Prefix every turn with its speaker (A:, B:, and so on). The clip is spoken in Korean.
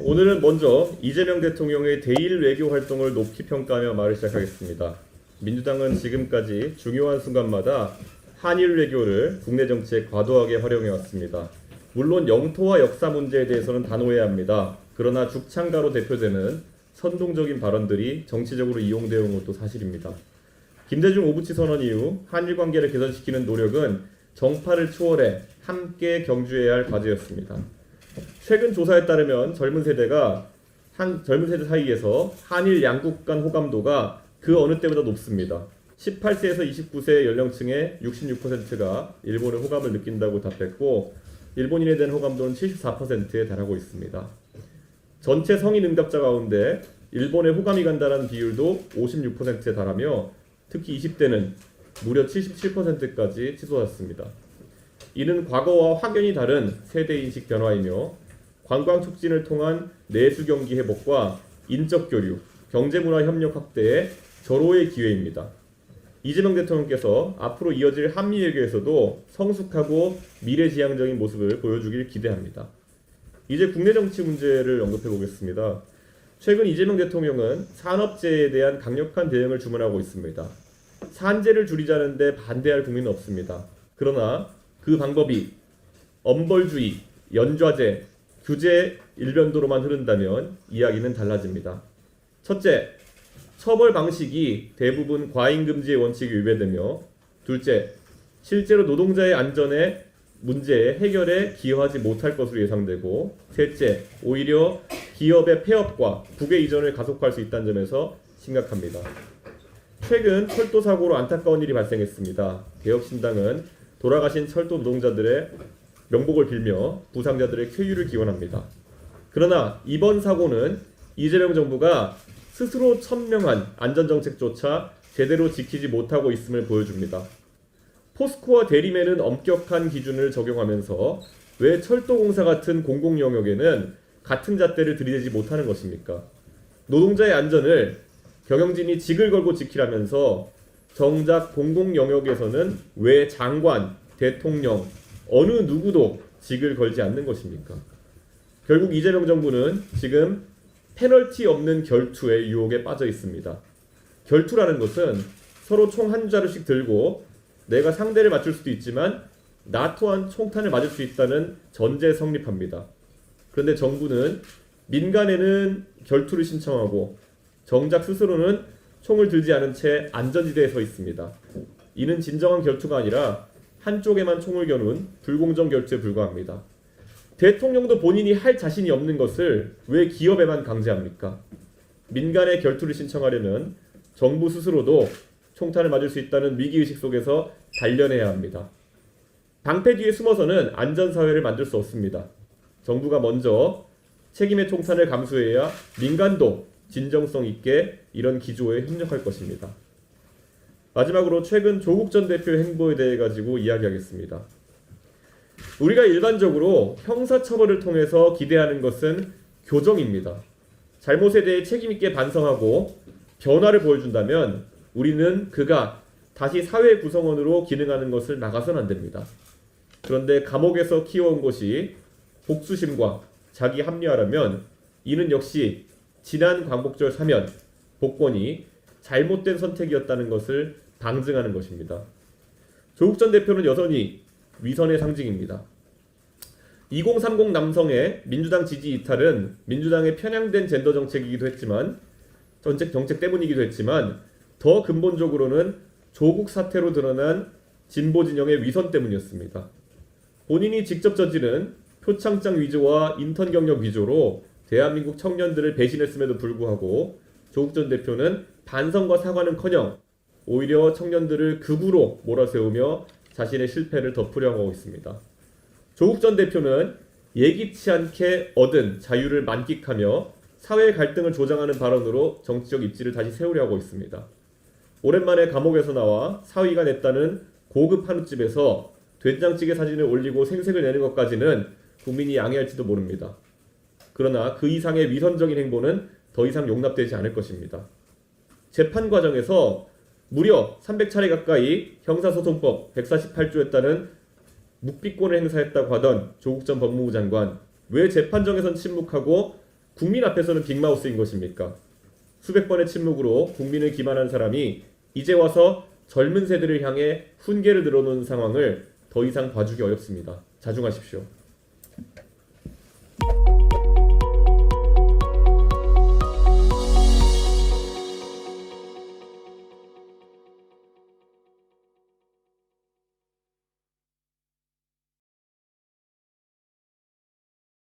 A: 오늘은 먼저 이재명 대통령의 대일 외교 활동을 높이 평가하며 말을 시작하겠습니다. 민주당은 지금까지 중요한 순간마다 한일 외교를 국내 정치에 과도하게 활용해왔습니다. 물론 영토와 역사 문제에 대해서는 단호해야 합니다. 그러나 죽창가로 대표되는 선동적인 발언들이 정치적으로 이용되어 온 것도 사실입니다. 김대중 오부치 선언 이후 한일 관계를 개선시키는 노력은 정파를 초월해 함께 경주해야 할 과제였습니다. 최근 조사에 따르면 젊은 세대 사이에서 한일 양국 간 호감도가 그 어느 때보다 높습니다. 18세에서 29세 연령층의 66%가 일본의 호감을 느낀다고 답했고, 일본인에 대한 호감도는 74%에 달하고 있습니다. 전체 성인 응답자 가운데 일본에 호감이 간다는 비율도 56%에 달하며 특히 20대는 무려 77%까지 치솟았습니다. 이는 과거와 확연히 다른 세대인식 변화이며 관광 촉진을 통한 내수 경기 회복과 인적 교류, 경제문화 협력 확대의 절호의 기회입니다. 이재명 대통령께서 앞으로 이어질 한미 외교에서도 성숙하고 미래지향적인 모습을 보여주길 기대합니다. 이제 국내 정치 문제를 언급해 보겠습니다. 최근 이재명 대통령은 산업재해에 대한 강력한 대응을 주문하고 있습니다. 산재를 줄이자는데 반대할 국민은 없습니다. 그러나 그 방법이 엄벌주의, 연좌제, 규제 일변도로만 흐른다면 이야기는 달라집니다. 첫째, 처벌 방식이 대부분 과잉금지의 원칙이 위배되며, 둘째, 실제로 노동자의 안전에 문제의 해결에 기여하지 못할 것으로 예상되고, 셋째, 오히려 기업의 폐업과 국외 이전을 가속화할 수 있다는 점에서 심각합니다. 최근 철도 사고로 안타까운 일이 발생했습니다. 개혁신당은 돌아가신 철도 노동자들의 명복을 빌며 부상자들의 쾌유를 기원합니다. 그러나 이번 사고는 이재명 정부가 스스로 천명한 안전정책조차 제대로 지키지 못하고 있음을 보여줍니다. 포스코와 대림에는 엄격한 기준을 적용하면서 왜 철도공사 같은 공공영역에는 같은 잣대를 들이대지 못하는 것입니까? 노동자의 안전을 경영진이 직을 걸고 지키라면서 정작 공공영역에서는 왜 장관, 대통령, 어느 누구도 직을 걸지 않는 것입니까? 결국 이재명 정부는 지금 페널티 없는 결투의 유혹에 빠져 있습니다. 결투라는 것은 서로 총 한 자루씩 들고 내가 상대를 맞출 수도 있지만 나 또한 총탄을 맞을 수 있다는 전제에 성립합니다. 그런데 정부는 민간에는 결투를 신청하고 정작 스스로는 총을 들지 않은 채 안전지대에 서 있습니다. 이는 진정한 결투가 아니라 한쪽에만 총을 겨눈 불공정 결투에 불과합니다. 대통령도 본인이 할 자신이 없는 것을 왜 기업에만 강제합니까? 민간의 결투를 신청하려면 정부 스스로도 총탄을 맞을 수 있다는 위기의식 속에서 단련해야 합니다. 방패 뒤에 숨어서는 안전사회를 만들 수 없습니다. 정부가 먼저 책임의 총탄을 감수해야 민간도 진정성 있게 이런 기조에 협력할 것입니다. 마지막으로 최근 조국 전 대표의 행보에 대해 가지고 이야기하겠습니다. 우리가 일반적으로 형사처벌을 통해서 기대하는 것은 교정입니다. 잘못에 대해 책임있게 반성하고 변화를 보여준다면 우리는 그가 다시 사회 구성원으로 기능하는 것을 막아서는 안 됩니다. 그런데 감옥에서 키워온 것이 복수심과 자기 합리화라면 이는 역시 지난 광복절 사면, 복권이 잘못된 선택이었다는 것을 방증하는 것입니다. 조국 전 대표는 여전히 위선의 상징입니다. 2030 남성의 민주당 지지 이탈은 민주당의 편향된 젠더 정책이기도 했지만 정책 때문이기도 했지만 더 근본적으로는 조국 사태로 드러난 진보 진영의 위선 때문이었습니다. 본인이 직접 저지른 표창장 위조와 인턴 경력 위조로 대한민국 청년들을 배신했음에도 불구하고 조국 전 대표는 반성과 사과는커녕 오히려 청년들을 극우로 몰아세우며 자신의 실패를 덮으려고 하고 있습니다. 조국 전 대표는 예기치 않게 얻은 자유를 만끽하며 사회 갈등을 조장하는 발언으로 정치적 입지를 다시 세우려 하고 있습니다. 오랜만에 감옥에서 나와 사위가 냈다는 고급 한우집에서 된장찌개 사진을 올리고 생색을 내는 것까지는 국민이 양해할지도 모릅니다. 그러나 그 이상의 위선적인 행보는 더 이상 용납되지 않을 것입니다. 재판 과정에서 무려 300차례 가까이 형사소송법 148조에 따른 묵비권을 행사했다고 하던 조국 전 법무부 장관, 왜 재판정에선 침묵하고 국민 앞에서는 빅마우스인 것입니까? 수백 번의 침묵으로 국민을 기만한 사람이 이제 와서 젊은 세대를 향해 훈계를 늘어놓는 상황을 더 이상 봐주기 어렵습니다. 자중하십시오.